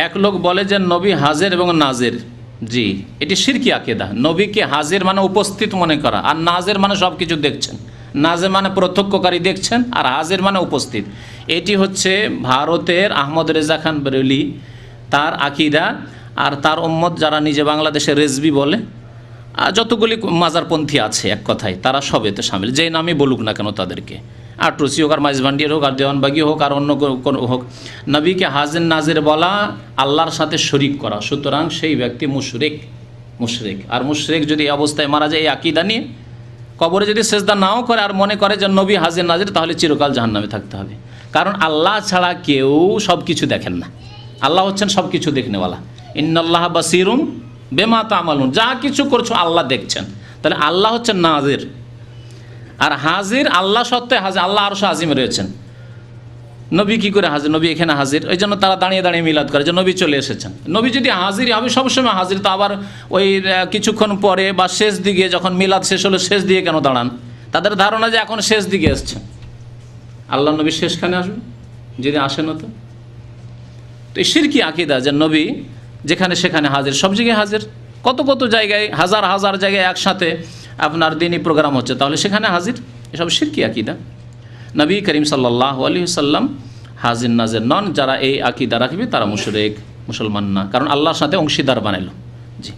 এক লোক বলে যে নবী হাজির এবং নাজির, জি এটি শিরকি আকীদা। নবীকে হাজির মানে উপস্থিত মনে করা, আর নাজির মানে সব কিছু দেখছেন। নাজির মানে প্রত্যক্ষকারী দেখছেন, আর হাজির মানে উপস্থিত। এটি হচ্ছে ভারতের আহমদ রেজা খান বেরেলি তার আকীদা। আর তার উম্মত যারা নিজে বাংলাদেশে রেজবি বলে, যতগুলি মাজারপন্থী আছে এক কথায় তারা সবেতে সামিল, যেই নামই বলুক না কেন তাদেরকে, আর টুসি হোক, আর মাইজভান্ডির হোক, আর দেওয়ানবাগি হোক, আর অন্য কোনো হোক, নবীকে হাজির নাজির বলা আল্লাহর সাথে শরিক করা। সুতরাং সেই ব্যক্তি মুশরিক। আর মুশরিক যদি এই অবস্থায় মারা যায় এই আকীদা নিয়ে, কবরে যদি সেজদা নাও করে আর মনে করে যে নবী হাজির নাজির, তাহলে চিরকাল জাহান্নামে থাকতে হবে। কারণ আল্লাহ ছাড়া কেউ সব কিছু দেখেন না, আল্লাহ হচ্ছেন সব কিছু দেখনেওয়ালা। ইন্নাল্লাহ বাসিরুম বেমা তা'মালুন, যা কিছু করছো আল্লাহ দেখছেন। তাহলে আল্লাহ হচ্ছেন নাজির, আর হাজির আল্লাহ সত্ত্বে হাজির, আল্লাহ আরশ আজিমে রয়েছেন। নবী কী করে হাজির? নবী এখানে হাজির, ওই জন্য তারা দাঁড়িয়ে দাঁড়িয়ে মিলাদ করে যে নবী চলে এসেছেন। নবী যদি হাজিরই হবে, সবসময় হাজির, তো আবার ওই কিছুক্ষণ পরে বা শেষ দিকে যখন মিলাদ শেষ হলো শেষ দিকে কেন দাঁড়ান? তাদের ধারণা যে এখন শেষ দিকে এসছেন, আল্লাহ নবী শেষখানে আসবে, যদি আসে না তো এই শিরকি আকীদা যে নবী যেখানে সেখানে হাজির, সব জায়গায় হাজির। কত কত জায়গায়, হাজার হাজার জায়গায় একসাথে আপনার দিনই প্রোগ্রাম হচ্ছে, তাহলে সেখানে হাজির। এসব শিরকি আকীদা। নবী করিম সাল্লাল্লাহু আলাইহি ওয়াসাল্লাম হাজির নাজির নন। যারা এই আকীদা রাখবে তারা মুশরিক, মুসলমান না, কারণ আল্লাহর সাথে অংশীদার বানাইল। জি।